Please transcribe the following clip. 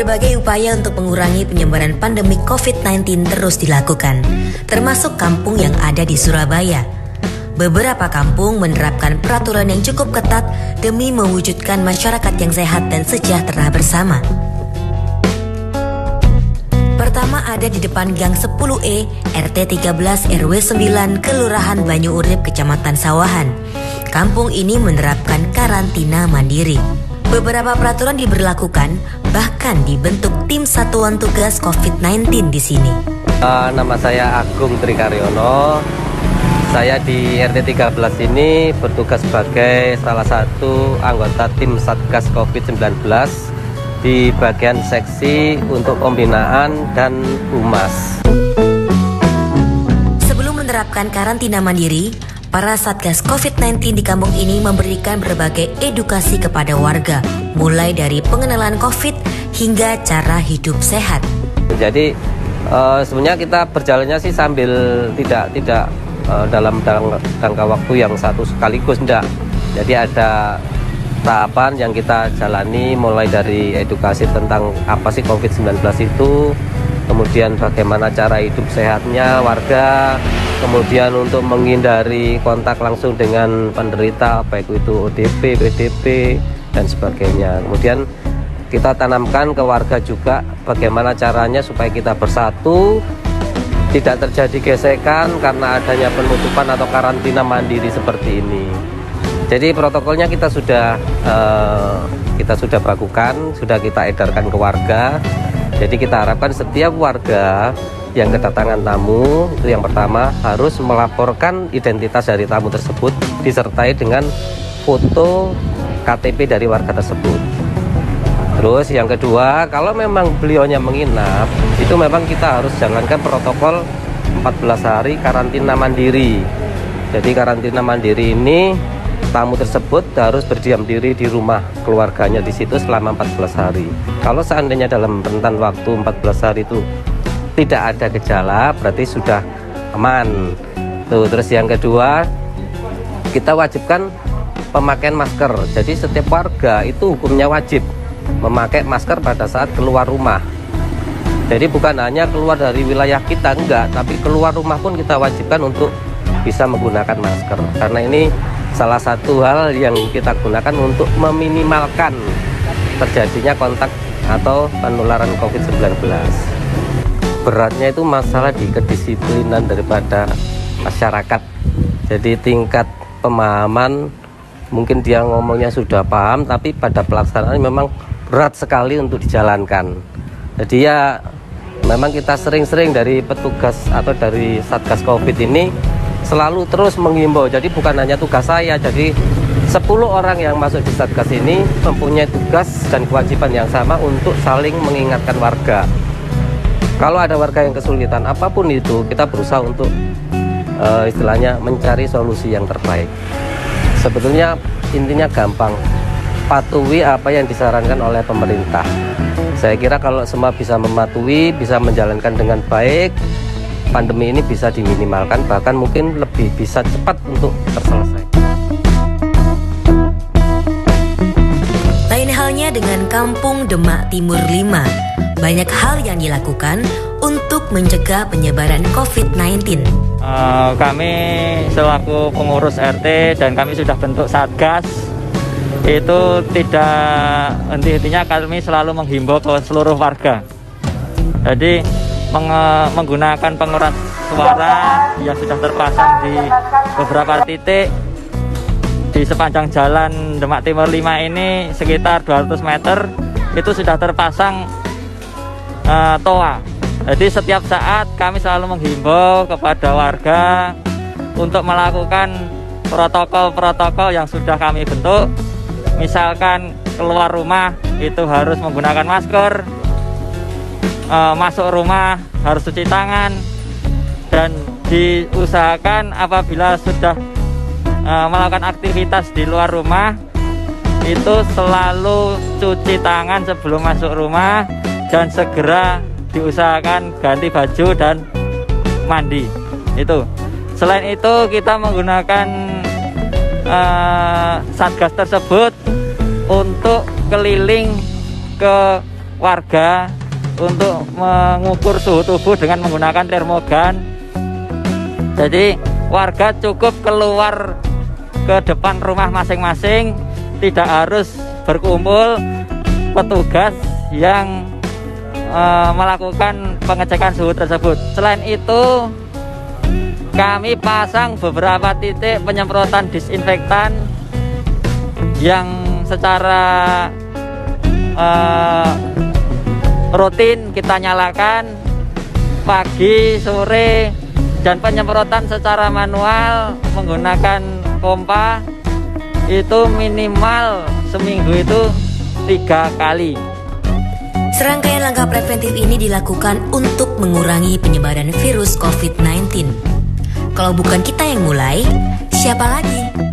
Berbagai upaya untuk mengurangi penyebaran pandemi COVID-19 terus dilakukan, termasuk kampung yang ada di Surabaya. Beberapa kampung menerapkan peraturan yang cukup ketat demi mewujudkan masyarakat yang sehat dan sejahtera bersama. Pertama ada di depan Gang 10E, RT 13 RW 9, Kelurahan Banyu Urip, Kecamatan Sawahan. Kampung ini menerapkan karantina mandiri. Beberapa peraturan diberlakukan, bahkan dibentuk tim satuan tugas COVID-19 di sini. Nama saya Agung Trikaryono. Saya di RT 13 ini bertugas sebagai salah satu anggota tim Satgas COVID-19 di bagian seksi untuk pembinaan dan humas. Sebelum menerapkan karantina mandiri, para Satgas COVID-19 di kampung ini memberikan berbagai edukasi kepada warga, mulai dari pengenalan COVID hingga cara hidup sehat. Jadi sebenarnya kita berjalannya sih sambil tidak dalam jangka waktu yang satu sekaligus, enggak. Jadi ada tahapan yang kita jalani, mulai dari edukasi tentang apa sih COVID-19 itu, kemudian bagaimana cara hidup sehatnya warga, kemudian untuk menghindari kontak langsung dengan penderita, baik itu ODP, PDP, dan sebagainya. Kemudian kita tanamkan ke warga juga bagaimana caranya supaya kita bersatu, tidak terjadi gesekan karena adanya penutupan atau karantina mandiri seperti ini. Jadi protokolnya kita sudah bakukan, sudah kita edarkan ke warga. Jadi kita harapkan setiap warga yang kedatangan tamu, itu yang pertama harus melaporkan identitas dari tamu tersebut disertai dengan foto KTP dari warga tersebut. Terus yang kedua, kalau memang beliaunya menginap, itu memang kita harus jalankan protokol 14 hari karantina mandiri. Jadi karantina mandiri ini tamu tersebut harus berdiam diri di rumah keluarganya di situ selama 14 hari. Kalau seandainya dalam rentan waktu 14 hari itu tidak ada gejala, berarti sudah aman. Terus yang kedua, kita wajibkan pemakaian masker. Jadi setiap warga itu hukumnya wajib memakai masker pada saat keluar rumah. Jadi bukan hanya keluar dari wilayah kita, enggak, tapi keluar rumah pun kita wajibkan untuk bisa menggunakan masker. Karena ini salah satu hal yang kita gunakan untuk meminimalkan terjadinya kontak atau penularan COVID-19. Beratnya itu masalah di kedisiplinan daripada masyarakat. Jadi tingkat pemahaman, mungkin dia ngomongnya sudah paham, tapi pada pelaksanaan memang berat sekali untuk dijalankan. Jadi ya memang kita sering-sering dari petugas atau dari Satgas COVID ini selalu terus menghimbau. Jadi bukan hanya tugas saya, jadi 10 orang yang masuk di Satgas ini mempunyai tugas dan kewajiban yang sama untuk saling mengingatkan warga. Kalau ada warga yang kesulitan apapun itu, kita berusaha untuk istilahnya mencari solusi yang terbaik. Sebetulnya intinya gampang, patuhi apa yang disarankan oleh pemerintah. Saya kira kalau semua bisa mematuhi, bisa menjalankan dengan baik, pandemi ini bisa diminimalkan, bahkan mungkin lebih bisa cepat untuk terselesaikan. Lain halnya dengan Kampung Demak Timur 5. Banyak hal yang dilakukan untuk mencegah penyebaran COVID-19. Kami selaku pengurus RT dan kami sudah bentuk Satgas, itu tidak henti-hentinya kami selalu menghimbau ke seluruh warga. Jadi menggunakan pengeras suara yang sudah terpasang di beberapa titik di sepanjang jalan Demak Timur 5 ini sekitar 200 meter itu sudah terpasang toa. Jadi setiap saat kami selalu menghimbau kepada warga untuk melakukan protokol-protokol yang sudah kami bentuk. Misalkan keluar rumah itu harus menggunakan masker, masuk rumah harus cuci tangan, dan diusahakan apabila sudah melakukan aktivitas di luar rumah itu selalu cuci tangan sebelum masuk rumah dan segera diusahakan ganti baju dan mandi. Itu. Selain itu kita menggunakan Satgas tersebut untuk keliling ke warga untuk mengukur suhu tubuh dengan menggunakan termogan. Jadi warga cukup keluar ke depan rumah masing-masing, tidak harus berkumpul. Petugas yang melakukan pengecekan suhu tersebut. Selain itu, kami pasang beberapa titik penyemprotan disinfektan yang secara rutin kita nyalakan pagi, sore, dan penyemprotan secara manual menggunakan pompa itu minimal seminggu itu 3 kali. Serangkaian langkah preventif ini dilakukan untuk mengurangi penyebaran virus COVID-19. Kalau bukan kita yang mulai, siapa lagi?